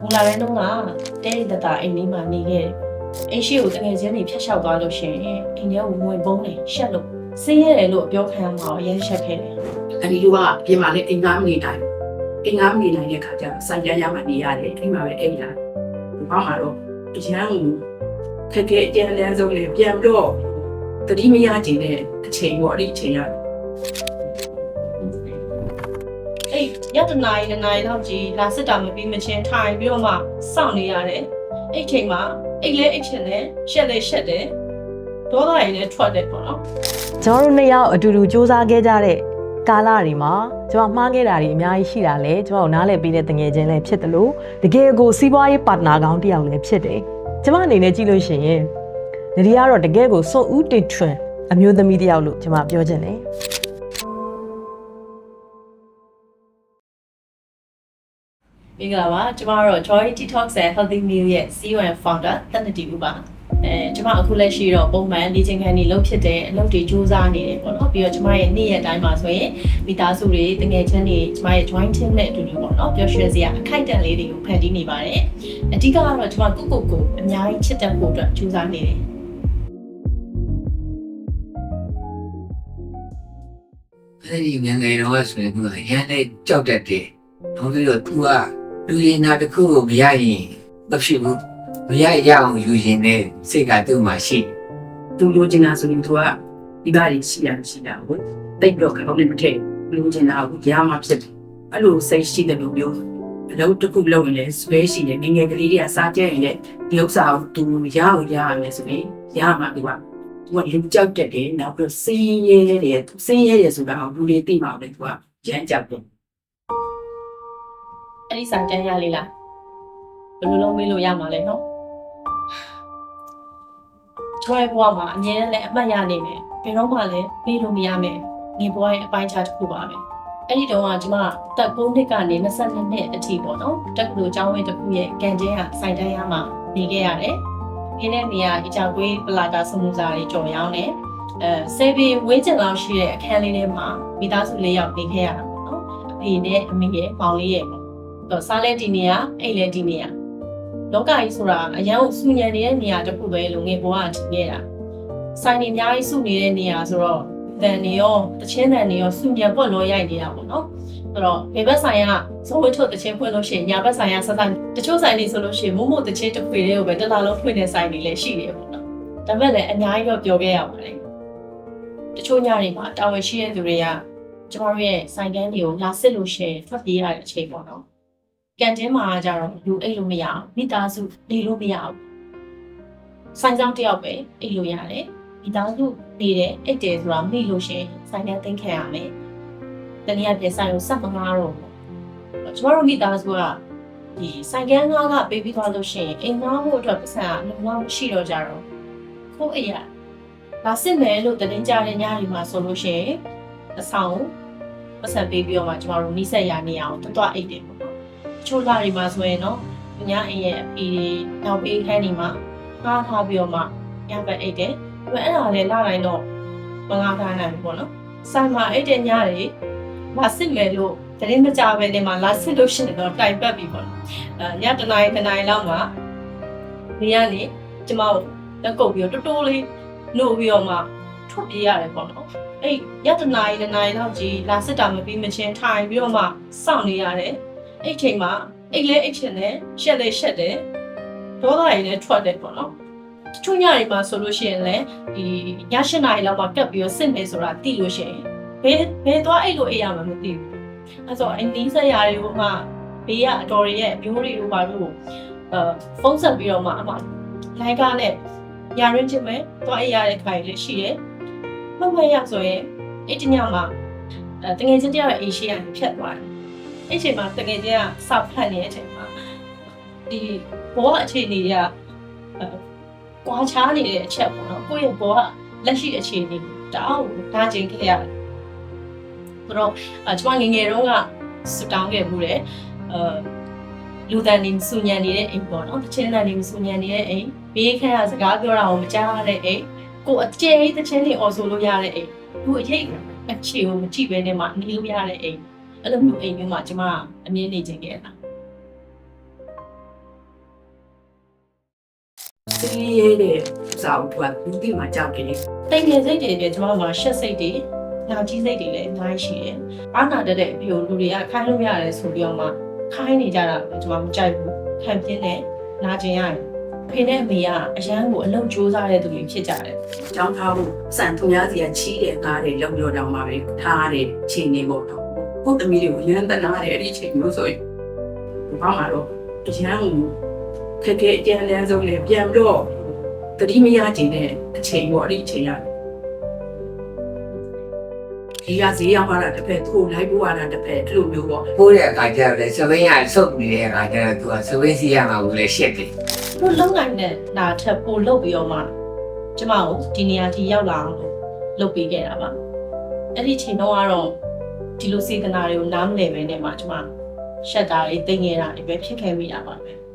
မူလာတဲ့တုန်းကတဲ့တတာအိမ်လေးမှာနေခဲ့တယ်အိမ်ရှိကိုတကယ်ချင်းနေဖျက်လျှောက်သွားလို့ရှိရင်အိမ်ထဲကိုဝင်ပုံးနေရှက်လို့ဆင်းရဲတယ်လို့ပြောခံရမှာရမ်းရှက်ခဲ့တယ်အဲဒီလူကပြင်မာလေးအိမ်ကားမနေနိုင်အိမ်ကားမနေနိုင်တဲ့ခါကျစိုက်ကြရမှနေရတယ်အိမ်မှာပဲအိမ်လာဘာမှတော့အရန်ခက်ခဲအကျဉ်းလန်းဆုံးလေပြန်တော့တတိမရကြည့်တဲ့အချိန်ပေါ့အဲ့ဒီအချိန်ရအေးရတနာရီနာရီလောက်ကြီးလာစစ်တာမပြီးမချင်းထိုင်ပြီးတော့မှစောင့်နေရတယ်အဲ့ချိန်မှာအိတ်လဲအိတ်ချင်တယ်ရှက်လဲရှက်တယ်ဒေါသရည်နဲ့ထွက်တယ်ပေါ့နော်ကျွန်တော်တို့နှစ်ယောက်အတူတူစူးစမ်းခဲ့ကြတဲ့ကာလတွေမှာကျွန်တော်မှားခဲ့တာတွေအများကြီးရှိတာလေကျွန်တော်နားလည်ပေးတဲ့တငယ်ချင်းလည်းဖြစ်တယ်လို့တကယ်ကိုစီးပွားရေးပါတနာကောင်းတစ်ယောက်လည်းဖြစ်တယ်ကျွန်မအနေနဲ့ကြည့်လို့ရှိရင်နဒီကတော့တကယ်ကိုစွန့်ဦးတင်ထွန်းအမျိုးသမီးတစ်ယောက်လို့ကျွန်မပြောချင်တယ်မင်္ဂလာပါကျွန်မတို့ Joy Detox and Healthy Meal ရဲ့ CEO and Founder တနတီဦးပါကျွန်မအခုလက်ရှိတော့ပုံမှန်လေ့ကျင့်ခန်းတွေလုပ်ဖြစ်တဲ့အလုပ်တွေစူးစမ်းနေတယ်ပေါ့နော်ပြီးတော့ကျွန်မရဲ့နေ့ရက်တိုင်းမှာဆိုရင်မိသားစုတွေတငယ်ချင်းတွေကျွန်မရဲ့ joint team နဲ့အတူတူပေါ့နော်ပျော်ရွှင်စရာအခိုက်အတန့်လေးတွေကိုဖန်တီးနေပါတယ်အဓိကကတော့ကျွန်မကိုအများကြီးချစ်တတ်ဖို့အတွက်စူးစမ်းနေတယ်အဲ့ဒီငယ်ငယ်တော့ဆိုရင်ကရန်နဲ့ကြောက်တတ်တယ်။ဘာလို့လဲသူကလူရင်နာတစ်ခုကိုမရရင်မဖြစ်ဘူး။မရရအောင်ယူရင်လည်းစိတ်ကသူ့မှာရှိတယ် သူလိုချင်တာဆိုရင်သူကဒီပါးကြီးရှိတာမရှိတာဟုတ်တိတ်တော့ခေါင်းနဲ့မထည့်လိုချင်တာကိုကြားမှဖြစ်တယ်အဲ့လိုစိတ်ရှိတဲ့လူမျိုးအလုပ်တစ်ခုလုပ်ရင်လည်းဆွဲရှိတယ်ငငယ်ကလေးတွေကစားကြရင်လည်းဒီဥစ္စာကိုသူရအောင်ရရမယ်ဆိုရင်ရမှာသူကလူကြောက်တက်တယ်နောက်ပြီးစင်းရဲတယ်စင်းရဲတယ်ဆိုတာကိုလူတွေသိမှာပဲသူကရမ်းကြောက်တယ်အဲ့ဒီစာတန်းရလေးလားဘယ်လိုလုပ်မေးလို့ရမှာလဲနော်ကျွန်တော်ဘဝမှာအမြဲတမ်းလည်းအမှတ်ရနေမယ်ဘယ်တော့မှလည်းမေးလို့မရမယ်ငင်ဘဝရဲ့အပိုင်းခြားတစ်ခုပါပဲအဲ့ဒီတော့ကကျွန်မတက်9နှစ်ကနေ22နှစ်အထိပေါ့နော်တက္ကသိုလ်ကျောင်းဝင်းတစ်ခုရဲ့ကန်ကျင်းဟာစိုက်တန်းရမှာနေခဲ့ရတယ်ဒီနေ့နေရာအကြောင်းကွေးပလာတာစမှုစာတွေကြော်ရောင်းတယ်ဆေးဘီဝင်းကျင်လောက်ရှိတဲ့အခန်းလေးထဲမှာမိသားစု၄ယောက်နေခဲ့ရတာပေါ့နော်အဖေနဲ့အမေရဲ့ပေါင်လေးရဲ့ပေါ့တော့စားလဲဒီနေရာအိတ်လဲဒီနေရာလောကကြီးဆိုတာအရန်ကိုစူညံနေတဲ့နေရာတစ်ခုပဲလို့ငယ်ဘဝကထင်ခဲ့တာဆိုင်နေအများကြီးစုနေတဲ့နေရာဆိုတော့တန်နေရောတချင်းတန်နေရောစူညံပွက်လို့ရိုက်နေတာပေါ့နော်ဆိုတော့ဘယ်ဘက်ဆိုင်ကဇဝတ်ထုတ်တချင်းဖွင့်လို့ရှိရင်ညာဘက်ဆိုင်ကဆက်ဆိုင်တချို့ဆိုင်တွေဆိုလို့ရှိရင်မို့တချင်းတစ်ခွေလေးကိုပဲတစ်လားလုံးဖွင့်တဲ့ဆိုင်တွေလည်းရှိတယ်ပေါ့နော်ဒါပေမဲ့လည်းအများကြီးတော့ပြောခဲ့ရပါတယ်တချို့ညတွေမှာတာဝန်ရှိတဲ့သူတွေကကျမတို့ရဲ့ဆိုင်ကန်းတွေကိုလာစစ်လို့ရှိရင်ထွက်ပြေးရတဲ့အချိန်ပေါ့နော်ကန်တင်းမှာကြတော့လူအိတ်လို့မရအောင်မိသားစုနေလို့မရအောင်ဆိုင်ဆောင်တယောက်ပဲအိတ်လို့ရတယ်မိသားစုနေတယ်အိတ်တယ်ဆိုတာမိလို့ရှိရင်ဆိုင်ကန်းသိမ်းခံရမယ်တနည်းအားဖြင့်ဆိုင်ကိုဆက်မငားတော့ဘူးကျမတို့မိသားစုကဒီဆိုင်ကန်းငားကပေးပြီးသွားလို့ရှိရင်အိမ်ငားဖို့အတွက်ပတ်စံကလုံးဝမရှိတော့ကြတော့ကိုယ့်အိမ်ကလာစစ်မယ်လို့တင်ကြတဲ့ညတွေမှာဆိုလို့ရှိရင်အဆောင်ပတ်စံပေးပြီးတော့မှကျမတို့နှိစက်ရနေအောင်တွတ်အိတ်တယ်ပေါ့ချိုးလာတွေမှာဆိုရင်တော့ညအိမ်ရဲ့အပီနောက်ပေးခန်းဒီမှာငားထားပြီးတော့မှညဘက်အိတ်တယ်အဲ့ဒါလည်းလာတိုင်းတော့မငားထားနိုင်ဘူးပေါ့နော်ဆိုင်မှာအိတ်တဲ့ညတွေလာစစ်မယ်လို့တရင်မကြပဲနေမှာလာစစ်လို့ရှိရင်တော့တိုင်ပတ်ပြီပေါ့ညတနာရီလောက်မှာဒီကနေကျမတို့လက်ကုပ်ပြီးတော့တိုးလေးနှုတ်ပြီးတော့မှထွက်ပြေးရတယ်ပေါ့နော်အဲ့ညတနာရီလောက်ကြီးလာစစ်တာမပြီးမချင်းထိုင်ပြီးတော့မှစောင့်နေရတယ်အဲ့ချိန်မှာအိတ်လဲအိတ်ချင်တယ်ရှက်လဲရှက်တယ်ဒေါသရည်နဲ့ထွက်တယ်ပေါ့နော်တချို့ညတွေမှာဆိုလို့ရှိရင်လည်းဒီည7 နာရီလောက်မှကပ်ပြီးတော့စစ်မယ်ဆိုတာသိလို့ရှိရင်ဘယ်သွားအိတ်လို့အိတ်ရမှာမသိဘူးအဲ့ဆိုအနီးဆက်ရာတွေကိုမှဘေးကအတော်တွေရဲ့အမျိုးတွေကိုပါလို့ဖုန်းဆက်ပြီးတော့မှအမလိုင်းကားနဲ့ညာရင်းချင်းပဲသွားအိတ်ရတဲ့ခိုင်လေးရှိတယ်မှတ်ရဆိုရင်အဲ့ဒီညမှာတငယ်ချင်းတယောက်ရဲ့အိတ်ရှိရဖြတ်သွားတယ်အဲ့ချိန်မှာတကယ်ကြီးကစောက်ဖတ်နေတဲ့အချိန်မှာဒီဘောအခြေအနေတွေကကွာခြားနေတဲ့အချက်ပေါ့နော်ကိုယ့်ရဲ့ဘောကလက်ရှိအခြေအနေတအားကိုနားကျင်ခဲ့ရတယ်ဆိုတော့ကျွန်မငယ်တော့ကစတောင်းခဲ့မှုတယ်လူတန်နေစူညံနေတဲ့အိမ်ပေါ့နော်တချင်းတန်နေစူညံနေတဲ့အိမ်ဘေးခန့်ကစကားပြောတာကိုမကြားရတဲ့အိမ်ကိုအကျဲတချင်းတွေအော်ဆိုလို့ရတဲ့အိမ်သူအရေးအခြေကိုမကြည့်ဘဲနဲ့မှနေလို့ရတဲ့အိမ်အဲ့လိုမျိုးအိမ်မျိုးမှာကျမအမြင်နေခြင်းခဲ့တာ စီးရဲတဲ့စာအုပ်ကလူတိမှာကြောက်တယ် တိတ်ငယ်စိတ်တွေနဲ့ကျမမှာရှက်စိတ်တွေနာကြီးစိတ်တွေလည်းအများကြီးရှိတယ်။အားနာတတ်တဲ့အဖေကိုလူတွေကခိုင်းလို့ရတယ်ဆိုပြီးတော့မှခိုင်းနေကြတာပဲကျမမကြိုက်ဘူး။ခံပြင်းနဲ့နာကျင်ရတယ်။ဖေနဲ့အမေကအရန်ကိုအလုပ်ကြိုးစားတဲ့သူတွေဖြစ်ကြတယ် ။ကျောင်းထားဖို့စံသူများစီကချီးတယ်ကားတယ်လုံပြောတောင်မှာပဲထားတဲ့ချိန်နေပေါ့တော့။ကိုယ့်သမီးတွေကိုရမ်းတနာတယ်အဲ့ဒီချိန်မျိုးဆိုရင်ဘာမှတော့အရန်ခက်ခဲအကျဉ်းလန်းဆုံးနဲ့ပြန်တော့တတိမရခြင်းနဲ့အချိန်ပေါ့အဲ့ဒီအချိန်ရတယ်ဒီကဈေးရောက်လာတစ်ဖက်သူ့လိုက်ပို့ရတာတစ်ဖက်အဲ့လိုမျိုးပေါ့ ပိုးတဲ့အခါကျတော့လေစပင်းကဆုတ်နေတဲ့အခါကျတော့သူကစပင်းစီရမှာဘူးလေရှက်တယ် ။သူလုံနိုင်တဲ့နာထက်ပိုလုပ်ပြီးတော့မှကျမကိုဒီနေရာထိရောက်လာအောင်လုပ်ပေးခဲ့တာပါ။အဲ့ဒီချိန်တော့ကတော့ဒီလိုစေတနာတွေကိုနားမလည်ပဲနဲ့မှကျမရှက်တာတွေတိတ်ငယ်တာတွေပဲဖြစ်ခဲ့မိတာပါပဲ။